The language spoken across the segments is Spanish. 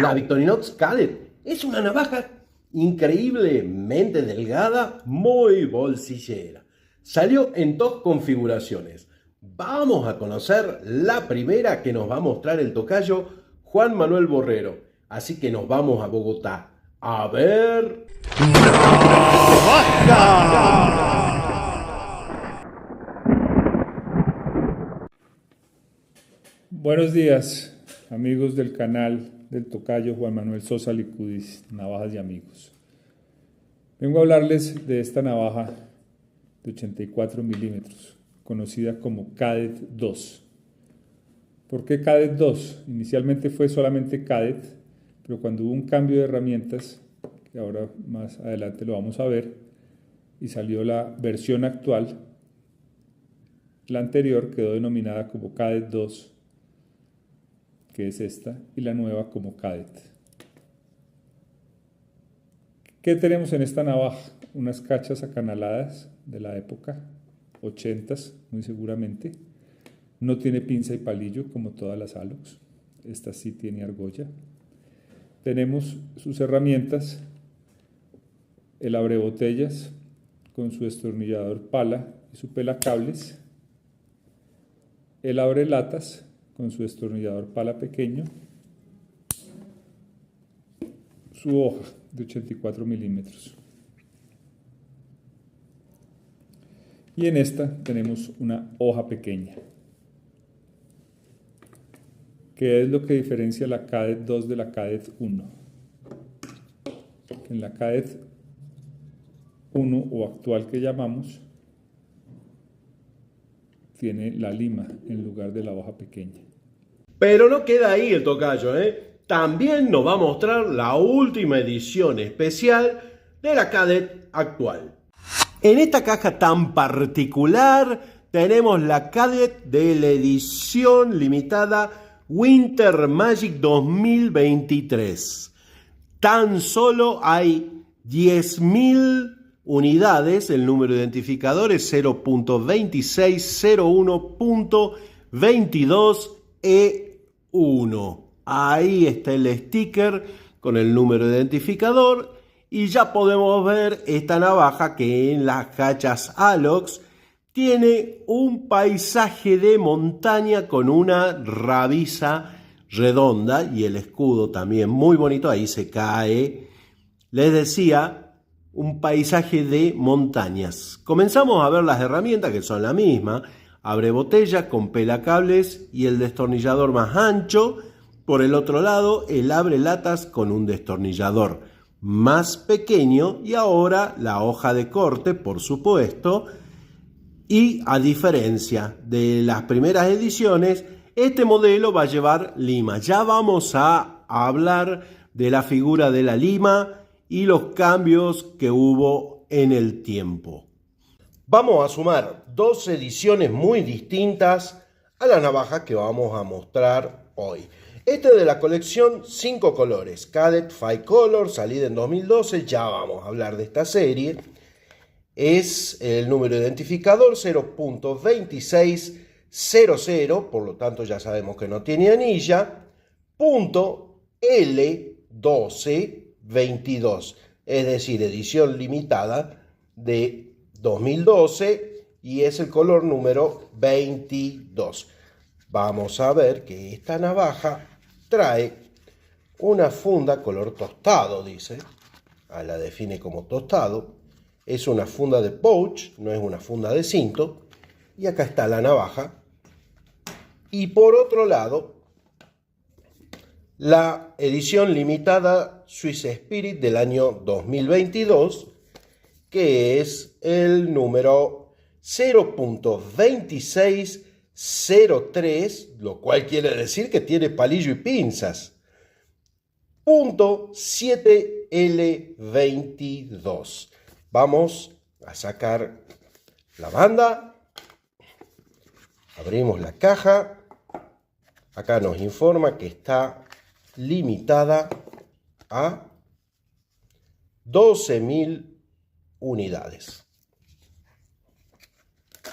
La Victorinox Cadet es una navaja increíblemente delgada, muy bolsillera. Salió en dos configuraciones. Vamos a conocer la primera que nos va a mostrar el tocayo Juan Manuel Borrero. Así que nos vamos a Bogotá. A ver... Buenos días, amigos del canal del tocayo Juan Manuel Sosa Licudis, Navajas y Amigos. Vengo a hablarles de esta navaja de 84 milímetros, conocida como Cadet 2. ¿Por qué Cadet 2? Inicialmente fue solamente Cadet, pero cuando hubo un cambio de herramientas, que ahora más adelante lo vamos a ver, y salió la versión actual, la anterior quedó denominada como Cadet 2, que es esta, y la nueva como Cadet. ¿Qué tenemos en esta navaja? Unas cachas acanaladas de la época, 80s muy seguramente. No tiene pinza y palillo como todas las Alox. Esta sí tiene argolla. Tenemos sus herramientas, el abrebotellas con su destornillador pala y su pelacables, el abrelatas con su destornillador pala pequeño, su hoja de 84 milímetros. Y en esta tenemos una hoja pequeña. ¿Qué es lo que diferencia la Cadet 2 de la Cadet 1? En la Cadet 1 o actual que llamamos, tiene la lima en lugar de la hoja pequeña. Pero no queda ahí el tocayo, También nos va a mostrar la última edición especial de la Cadet actual. En esta caja tan particular tenemos la Cadet de la edición limitada Winter Magic 2023. Tan solo hay 10.000 unidades, el número de identificador es 0.2601.22E1. Ahí está el sticker con el número de identificador y ya podemos ver esta navaja que en las cachas Alox tiene un paisaje de montaña con una rabisa redonda y el escudo también muy bonito, ahí se cae. Les decía, un paisaje de montañas. Comenzamos a ver las herramientas que son la misma. Abre botella con pelacables y el destornillador más ancho. Por el otro lado, el abre latas con un destornillador más pequeño y ahora la hoja de corte, por supuesto. Y a diferencia de las primeras ediciones, este modelo va a llevar lima. Ya vamos a hablar de la figura de la lima y los cambios que hubo en el tiempo. Vamos a sumar dos ediciones muy distintas a la navaja que vamos a mostrar hoy. Esta es de la colección 5 colores, Cadet 5 Color, salida en 2012, ya vamos a hablar de esta serie. Es el número de identificador 0.2600, por lo tanto ya sabemos que no tiene anilla, punto L1222, es decir, edición limitada de 2012 y es el color número 22. Vamos a ver que esta navaja trae una funda color tostado, dice, la define como tostado. Es una funda de pouch, no es una funda de cinto. Y acá está la navaja. Y por otro lado, la edición limitada Swiss Spirit del año 2022, que es el número 0.2603, lo cual quiere decir que tiene palillo y pinzas. Punto 7L22. Vamos a sacar la banda, abrimos la caja, acá nos informa que está limitada a 12.000 unidades.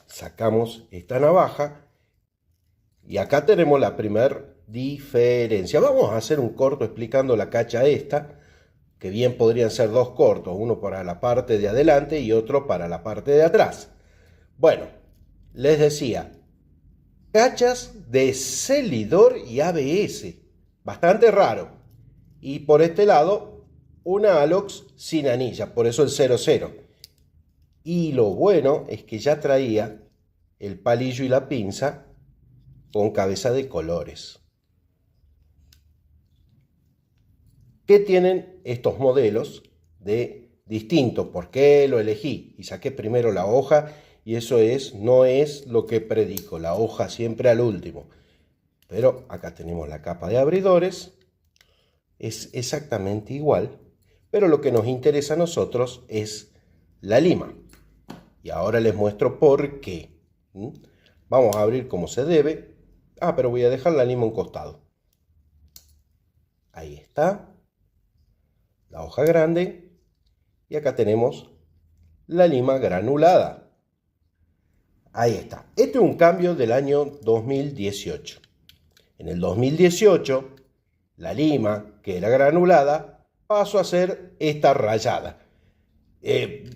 Sacamos esta navaja y acá tenemos la primera diferencia. Vamos a hacer un corto explicando la cacha esta, que bien podrían ser dos cortos, uno para la parte de adelante y otro para la parte de atrás. Bueno, les decía, cachas de Celidor y ABS, bastante raro. Y por este lado, una Alox sin anilla, por eso el 00. Y lo bueno es que ya traía el palillo y la pinza con cabeza de colores. ¿Qué tienen estos modelos de distinto? ¿Por qué lo elegí? Y saqué primero la hoja, y eso no es lo que predico, la hoja siempre al último. Pero acá tenemos la capa de abridores, es exactamente igual, pero lo que nos interesa a nosotros es la lima. Y ahora les muestro por qué. Vamos a abrir como se debe. Pero voy a dejar la lima a un costado. Ahí está. La hoja grande. Y acá tenemos la lima granulada. Ahí está. Este es un cambio del año 2018. En el 2018, la lima, que era granulada, pasó a ser esta rayada.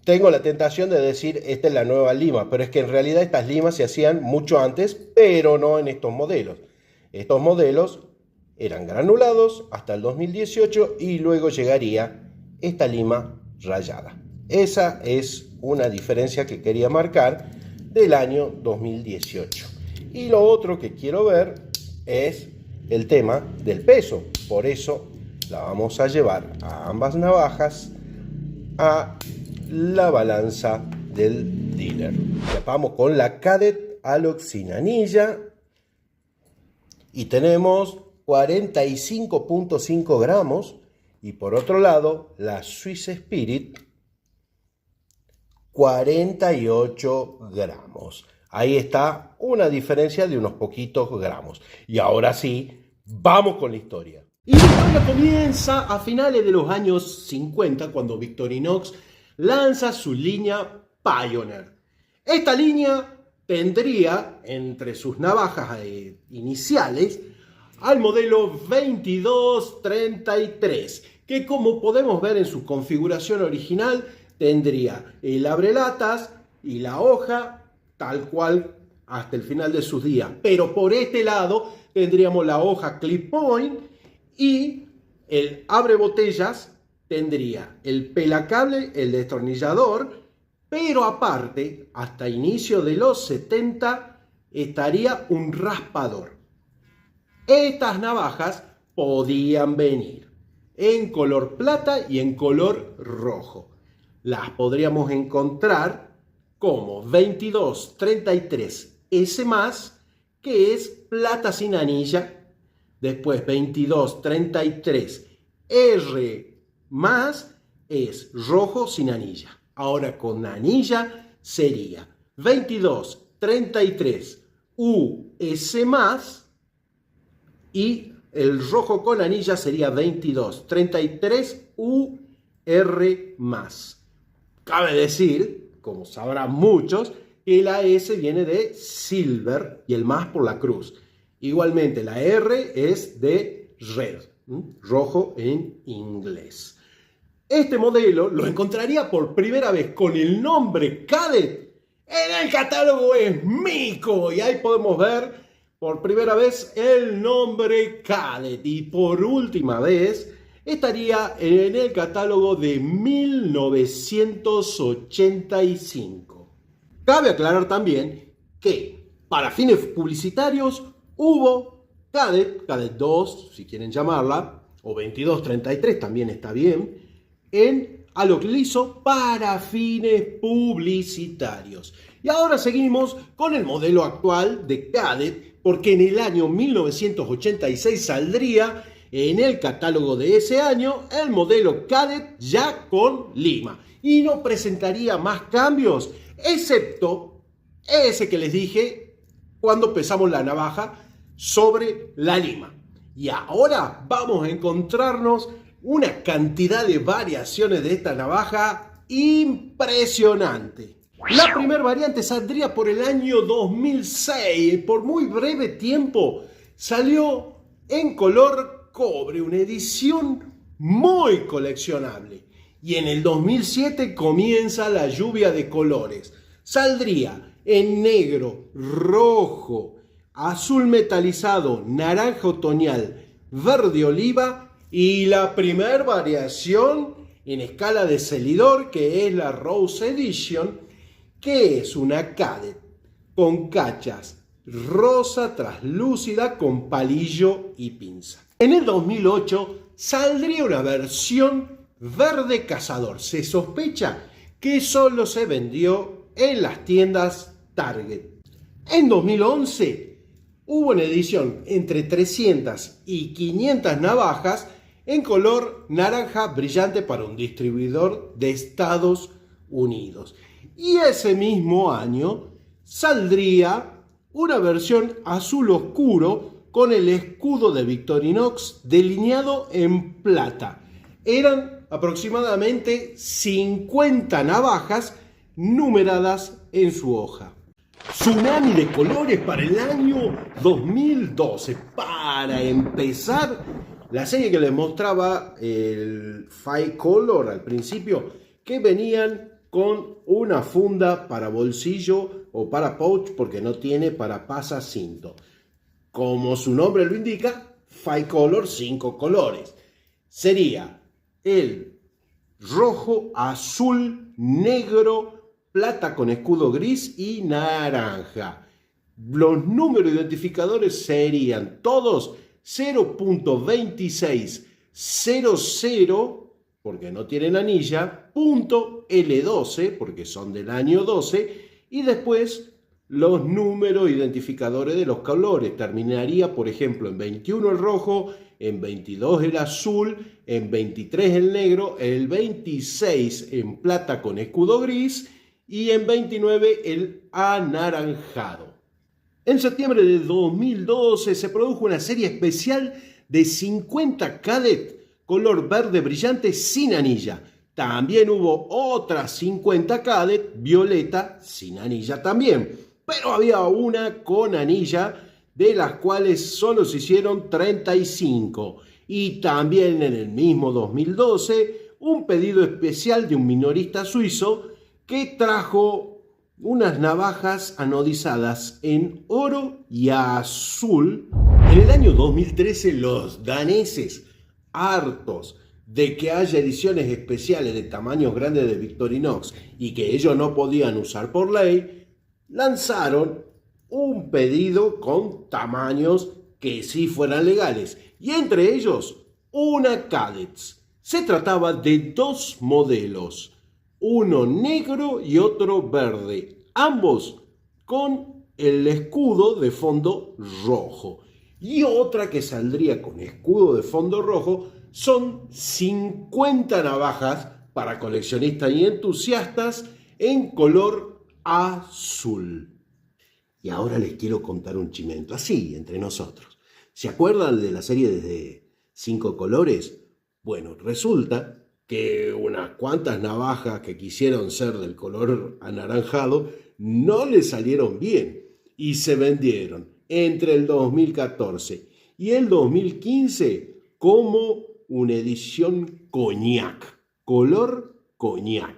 Tengo la tentación de decir esta es la nueva lima, pero es que en realidad estas limas se hacían mucho antes, pero no en estos modelos. Estos modelos eran granulados hasta el 2018 y luego llegaría esta lima rayada. Esa es una diferencia que quería marcar del año 2018. Y lo otro que quiero ver es el tema del peso. Por eso la vamos a llevar a ambas navajas a la balanza del dealer. Ya vamos con la Cadet Alox sin anilla y tenemos 45.5 gramos, y por otro lado la Swiss Spirit 48 gramos. Ahí está una diferencia de unos poquitos gramos. Y ahora sí, vamos con la historia. Y la historia comienza a finales de los años 50, cuando Victorinox lanza su línea Pioneer. Esta línea tendría entre sus navajas iniciales al modelo 2233, que como podemos ver en su configuración original, tendría el abrelatas y la hoja tal cual hasta el final de sus días. Pero por este lado tendríamos la hoja clip point y el abre botellas tendría el pelacable, el destornillador, pero aparte, hasta inicio de los 70, estaría un raspador. Estas navajas podían venir en color plata y en color rojo. Las podríamos encontrar como 2233S+, que es plata sin anilla. Después 2233R+, es rojo sin anilla. Ahora con anilla sería 2233US+, y el rojo con anilla sería 2233UR+. Cabe decir, como sabrán muchos, que la S viene de silver y el más por la cruz. Igualmente la R es de red, rojo en inglés. Este modelo lo encontraría por primera vez con el nombre Cadet en el catálogo Esmico, y ahí podemos ver por primera vez el nombre Cadet, y por última vez estaría en el catálogo de 1985. Cabe aclarar también que para fines publicitarios hubo Cadet 2, si quieren llamarla, o 2233 también está bien, en Alox liso para fines publicitarios. Y ahora seguimos con el modelo actual de Cadet, porque en el año 1986 saldría en el catálogo de ese año el modelo Cadet ya con lima. Y no presentaría más cambios, excepto ese que les dije cuando pesamos la navaja sobre la lima. Y ahora vamos a encontrarnos una cantidad de variaciones de esta navaja impresionante. La primera variante saldría por el año 2006. Por muy breve tiempo salió en color cobre, una edición muy coleccionable. Y en el 2007 comienza la lluvia de colores. Saldría en negro, rojo, azul metalizado, naranja otoñal, verde oliva y la primer variación en escala de Celidor, que es la Rose Edition, que es una Cadet con cachas rosa traslúcida con palillo y pinza. En el 2008 saldría una versión verde cazador. Se sospecha que solo se vendió en las tiendas Target. En 2011 hubo una edición entre 300 y 500 navajas en color naranja brillante para un distribuidor de Estados Unidos. Y ese mismo año saldría una versión azul oscuro con el escudo de Victorinox delineado en plata. Eran aproximadamente 50 navajas numeradas en su hoja. Tsunami de colores para el año 2012. Para empezar, la serie que les mostraba, el Five Color al principio, que venían con una funda para bolsillo o para pouch, porque no tiene para pasacinto. Como su nombre lo indica, Five Color, 5 colores. Sería el rojo, azul, negro, plata con escudo gris y naranja. Los números identificadores serían todos 0.2600, porque no tienen anilla, .L12, porque son del año 12, y después los números identificadores de los colores. Terminaría, por ejemplo, en 21 el rojo, en 22 el azul, en 23 el negro, el 26 en plata con escudo gris y en 29 el anaranjado. En septiembre de 2012 se produjo una serie especial de 50 Cadet color verde brillante sin anilla. También hubo otras 50 Cadet violeta sin anilla también, pero había una con anilla, de las cuales solo se hicieron 35. Y también en el mismo 2012 un pedido especial de un minorista suizo que trajo unas navajas anodizadas en oro y azul. En el año 2013 los daneses, hartos de que haya ediciones especiales de tamaños grandes de Victorinox y que ellos no podían usar por ley, lanzaron un pedido con tamaños que sí fueran legales, y entre ellos una Cadets. Se trataba de 2 modelos, uno negro y otro verde, ambos con el escudo de fondo rojo. Y otra que saldría con escudo de fondo rojo. Son 50 navajas para coleccionistas y entusiastas en color azul. Y ahora les quiero contar un chimento, así, entre nosotros. ¿Se acuerdan de la serie de 5 colores? Bueno, resulta que unas cuantas navajas que quisieron ser del color anaranjado no les salieron bien y se vendieron entre el 2014 y el 2015 como una edición coñac, color coñac.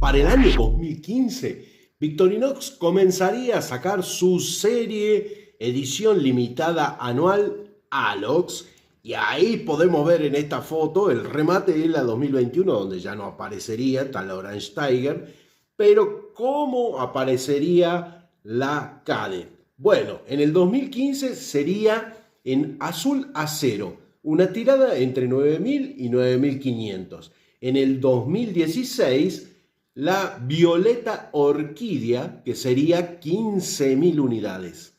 Para el año 2015, Victorinox comenzaría a sacar su serie edición limitada anual Alox, y ahí podemos ver en esta foto el remate de la 2021, donde ya no aparecería tal Orange Tiger, pero cómo aparecería la Cadet. Bueno, en el 2015 sería en azul acero, una tirada entre 9.000 y 9.500. En el 2016, la violeta orquídea, que sería 15.000 unidades.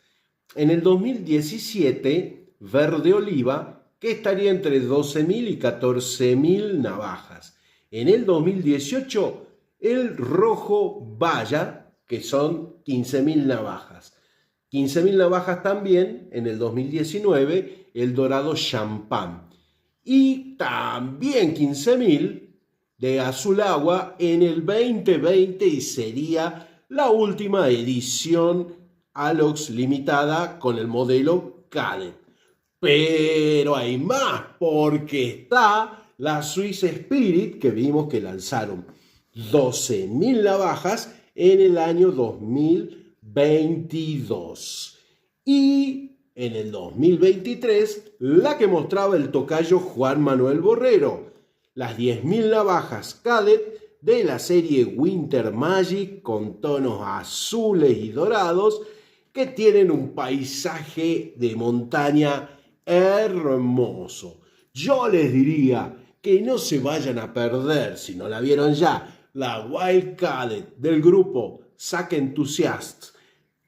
En el 2017, verde oliva, que estaría entre 12.000 y 14.000 navajas. En el 2018, el rojo baya, que son 15.000 navajas. 15.000 navajas también en el 2019, el dorado champán. Y también 15.000 de azul agua en el 2020, y sería la última edición Alox limitada con el modelo Cadet. Pero hay más, porque está la Swiss Spirit, que vimos que lanzaron 12.000 navajas en el año 2022. Y en el 2023, la que mostraba el tocayo Juan Manuel Borrero, las 10.000 navajas Cadet de la serie Winter Magic con tonos azules y dorados que tienen un paisaje de montaña hermoso. Yo les diría que no se vayan a perder, si no la vieron ya, la Wild Cadet del grupo Sack Enthusiasts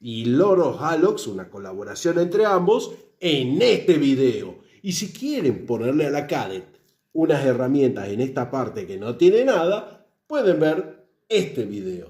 y Loros Halox, una colaboración entre ambos, en este video. Y si quieren ponerle a la Cadet unas herramientas en esta parte que no tiene nada, pueden ver este video.